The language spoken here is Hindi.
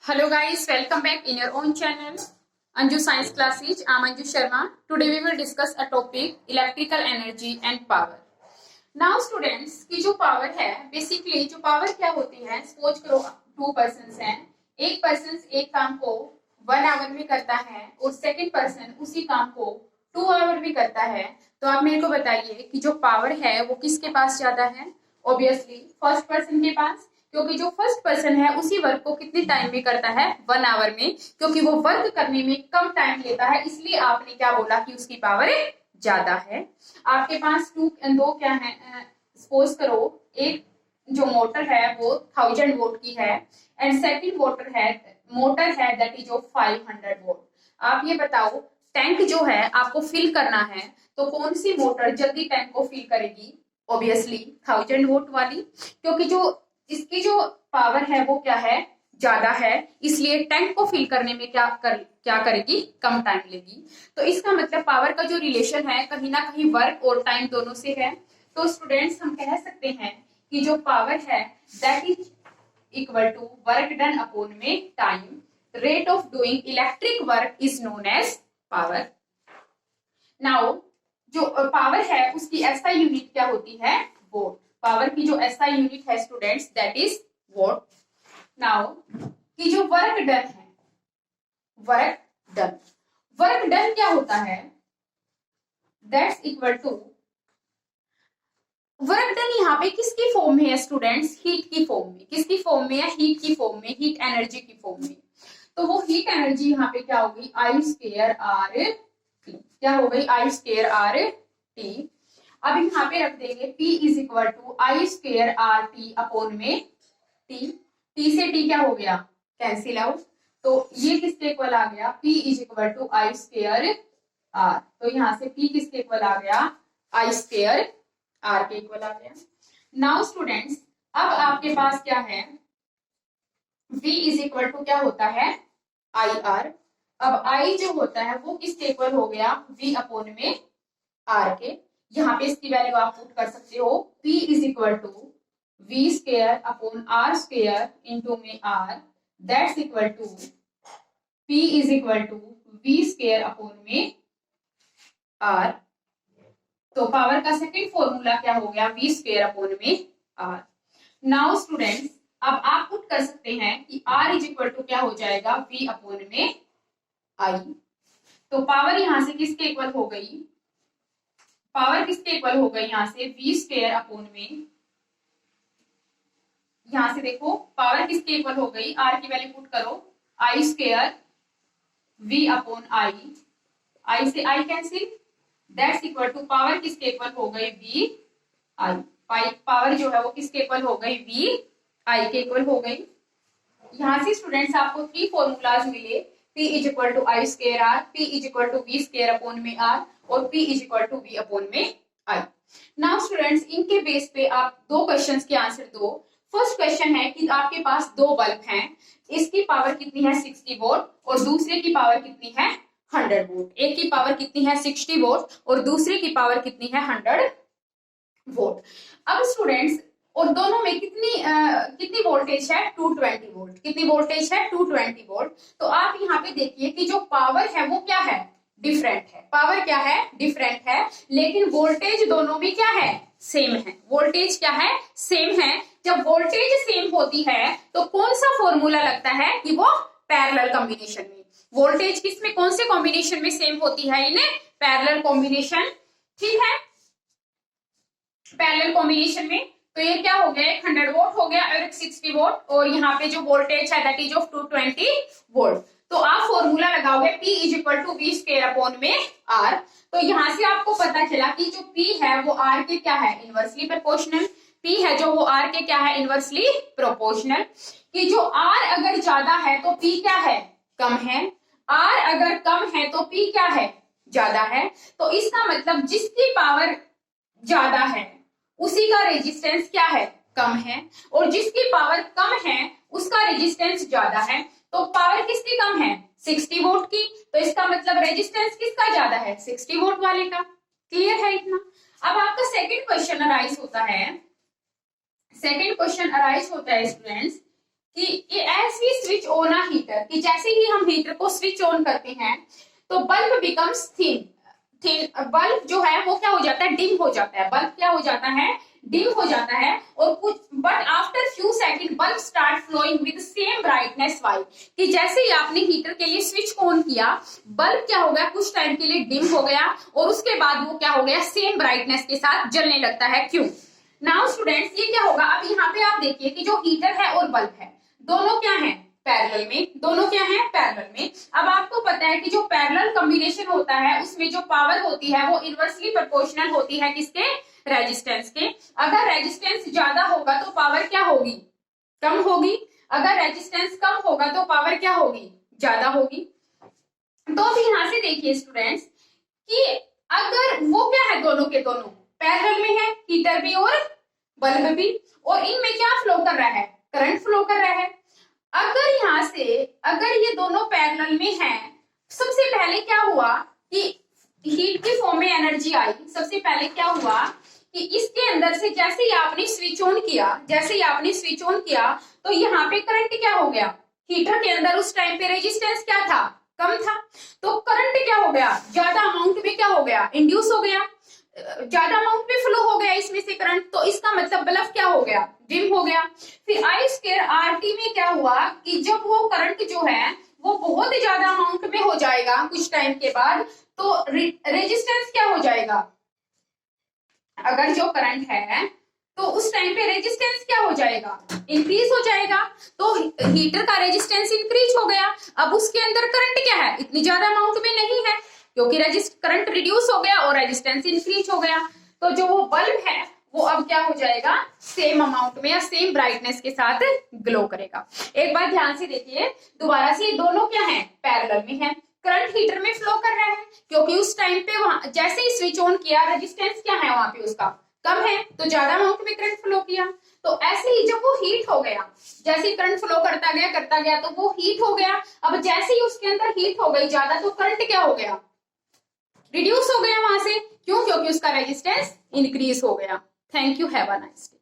Hello guys, welcome back in your own channel Anju Science Classes. I'm Anju Sharma. Today we will discuss a topic electrical energy and power. Now students की जो पावर है बेसिकली जो पावर क्या होती है, सपोज करो टू पर्सन हैं, एक पर्सन एक काम को 1 आवर में करता है और सेकंड पर्सन उसी काम को 2 आवर में करता है। तो आप मेरे को बताइए कि जो पावर है वो किसके पास ज्यादा है। ऑब्वियसली फर्स्ट पर्सन के पास, क्योंकि जो फर्स्ट पर्सन है उसी वर्क को कितने टाइम में करता है 1 आवर में, क्योंकि वो वर्क करने में कम टाइम लेता है, इसलिए आपने क्या बोला कि उसकी पावर ज्यादा है। आपके पास दो क्या है, सपोज करो एक जो मोटर है वो 1000 वोल्ट की है एंड सेकंड मोटर है दैट इज ऑफ 500 वोल्ट। आप ये बताओ टैंक जो है आपको फिल करना है तो कौन सी मोटर जल्दी टैंक को फिल करेगी? ऑब्वियसली 1000 वोल्ट वाली, क्योंकि जो इसकी जो पावर है वो क्या है, ज्यादा है, इसलिए टैंक को फिल करने में क्या करेगी, कम टाइम लेगी। तो इसका मतलब पावर का जो रिलेशन है कहीं ना कहीं वर्क और टाइम दोनों से है। तो स्टूडेंट्स हम कह सकते हैं कि जो पावर है that is equal to work done upon में time. Rate of doing electric work is known as power. Now जो पावर है उसकी एसआई यूनिट क्या होती है, वोल्ट। पावर की जो एसआई यूनिट है students that is volt. Now की जो वर्क डन है, वर्क डन क्या होता है, that's equal to work done यहाँ पे किसकी फॉर्म में है स्टूडेंट्स, हीट की फॉर्म में। किसकी फॉर्म में है, हीट की फॉर्म में, हीट एनर्जी की फॉर्म में। तो वो हीट एनर्जी यहाँ पे क्या होगी, आई स्क्वायर आर टी। क्या हो गई, आई स्क्वायर आर टी। अब यहाँ पे रख देंगे P is equal to I square R T upon में टी। टी से टी क्या हो गया, कैंसिल आउट। तो ये किसके इक्वल आ गया, P is equal to I square R. तो यहाँ से P किसके इक्वल आ गया, आई स्क्वायर आर के इक्वल आ गया। नाउ स्टूडेंट्स अब आपके पास क्या है, V इज इक्वल टू क्या होता है, आई आर। अब I जो होता है वो किसके इक्वल हो गया, V अपॉन में R के। यहाँ पे इसकी वैल्यू आप पुट कर सकते हो, P is equal to V square upon R square into में R, that's equal to P is equal to V square upon में R। तो पावर का सेकंड फॉर्मूला क्या हो गया, वी स्क्वायर अपॉन में R। नाउ स्टूडेंट्स अब आप पुट कर सकते हैं कि R इज इक्वल टू क्या हो जाएगा, V अपॉन में I। तो पावर यहां से किसके इक्वल हो गई, पावर किसके इक्वल हो गई, यहां से वी स्क्वायर अपॉन में, यहां से देखो पावर किसके इक्वल हो गई, आर की वैल्यू पुट करो, I square V upon I, I से I cancel, that's equal to power किसके इक्वल हो गई, वी आई। पावर जो है वो किसके इक्वल हो गई, वी आई के इक्वल हो गई। यहां से स्टूडेंट्स आपको 3 फॉर्मूलाज मिले, P is equal to I square R, P is equal to V square upon में आर और P is equal to V upon में आई। नाउ स्टूडेंट्स इनके बेस पे आप 2 क्वेश्चंस के आंसर दो। फर्स्ट क्वेश्चन है कि आपके पास 2 बल्ब हैं, इसकी पावर कितनी है 60 वोल्ट और दूसरे की पावर कितनी है 100 वोल्ट। एक की पावर कितनी है 60 वोल्ट और दूसरे की पावर कितनी है 100 वोल्ट। अब स्टूडेंट्स और दोनों में कितनी वोल्टेज है 220 वोल्ट। कितनी वोल्टेज है 220 वोल्ट। तो आप यहाँ पे देखिए कि जो पावर है वो क्या है, डिफरेंट है। पावर क्या है, डिफरेंट है, लेकिन वोल्टेज दोनों में क्या है, सेम है। वोल्टेज क्या है, सेम है। जब वोल्टेज सेम होती है तो कौन सा फॉर्मूला लगता है कि वो पैरेलल कॉम्बिनेशन में। वोल्टेज किसमें, कौन से कॉम्बिनेशन में सेम होती है, इन्हें पैरेलल कॉम्बिनेशन। ठीक है, पैरेलल कॉम्बिनेशन में। तो ये क्या हो गया, 100 वोल्ट हो गया और 60 वोल्ट, और यहाँ पे जो वोल्टेज है दैट इज ऑफ 220 वोल्ट। तो आप फॉर्मूला लगाओगे P is equal to V square upon में R। तो यहाँ से आपको पता चला कि जो P है वो R के क्या है, इनवर्सली प्रोपोर्शनल। P है जो वो R के क्या है, इनवर्सली प्रोपोर्शनल। कि जो R अगर ज्यादा है तो P क्या है, कम है। R अगर कम है तो P क्या है, ज्यादा है। तो इसका मतलब जिसकी पावर ज्यादा है उसी का रेजिस्टेंस क्या है, कम है, और जिसकी पावर कम है उसका रेजिस्टेंस ज्यादा है। तो पावर किसकी कम है, 60 वोल्ट की, तो इसका मतलब रेजिस्टेंस किसका ज्यादा है, 60 वोल्ट वाले का। क्लियर है इतना। अब आपका सेकंड क्वेश्चन अराइज होता है, स्टूडेंट्स कि as we switch on a कि जैसे ही हम हीटर को स्विच ऑन करते हैं तो बल्ब बिकम्स थिन, बल्ब जो है वो क्या हो जाता है, डिम हो जाता है, बल्ब क्या हो जाता है, डिम हो जाता है। और कुछ but after few second bulb start flowing with same brightness why, कि जैसे ही आपने हीटर के लिए स्विच को ऑन किया बल्ब क्या हो गया, कुछ टाइम के लिए डिम हो गया और उसके बाद वो क्या हो गया, सेम ब्राइटनेस के साथ जलने लगता है। क्यों? नाउ स्टूडेंट्स ये क्या होगा, अब यहाँ पे आप देखिए कि जो हीटर है और बल्ब है दोनों क्या है, पैरेलल में, दोनों क्या है, पैरेलल में। अब आपको पता है कि जो पैरेलल कॉम्बिनेशन होता है उसमें जो पावर होती है वो इनवर्सली प्रोपोर्शनल होती है किसके, रेजिस्टेंस के। अगर रेजिस्टेंस ज्यादा होगा तो पावर क्या होगी, कम होगी, अगर रेजिस्टेंस कम होगा तो पावर क्या होगी, ज्यादा होगी। तो अभी यहां से देखिए स्टूडेंट्स कि अगर वो क्या है, दोनों के दोनों पैरेलल में है, हीटर भी और बल्ब भी, और इनमें क्या फ्लो कर रहा है, करंट फ्लो कर रहा है। अगर यहां से अगर ये दोनों पैरेलल में हैं, सबसे पहले क्या हुआ कि हीट की फॉर्म में एनर्जी आई। सबसे पहले क्या हुआ कि इसके अंदर से जैसे ही आपने स्विच ऑन किया, जैसे ही आपने स्विच ऑन किया तो यहाँ पे करंट क्या हो गया, हीटर के अंदर उस टाइम पे रेजिस्टेंस क्या था, कम था, तो करंट क्या हो गया, ज्यादा अमाउंट में क्या हो गया, इंड्यूस हो गया, ज्यादा अमाउंट में फ्लो हो गया इसमें से करंट, तो इसका मतलब बल्ब क्या हो गया, डिम हो गया। फिर आई स्क्वायर आर टी में क्या हुआ कि जब वो करंट जो है वो बहुत ही ज्यादा अमाउंट में हो जाएगा कुछ टाइम के बाद, तो रेजिस्टेंस क्या हो जाएगा, अगर जो करंट है तो उस टाइम पे रेजिस्टेंस क्या हो जाएगा, इंक्रीज हो जाएगा। तो हीटर का रेजिस्टेंस इंक्रीज हो गया। अब उसके अंदर करंट क्या है, इतनी ज्यादा अमाउंट में नहीं है क्योंकि करंट रिड्यूस हो गया और रेजिस्टेंस इंक्रीज हो गया। तो जो वो बल्ब है वो अब क्या हो जाएगा, सेम अमाउंट में या सेम ब्राइटनेस के साथ ग्लो करेगा। एक बार ध्यान से देखिए दोबारा से, दोनों क्या है, पैरेलल में है, करंट हीटर में फ्लो कर रहा है क्योंकि उस टाइम पे वहां जैसे ही स्विच ऑन किया रेजिस्टेंस क्या है वहां पे उसका कम है, तो ज्यादा अमाउंट में करंट फ्लो किया। तो ऐसे ही जब वो हीट हो गया, जैसे ही करंट फ्लो करता गया तो वो हीट हो गया। अब जैसे ही उसके अंदर हीट हो गई ज्यादा तो करंट क्या हो गया, रिड्यूस हो गया वहां से। क्यों? क्योंकि उसका रेजिस्टेंस इंक्रीज हो गया। Thank you, have a nice day.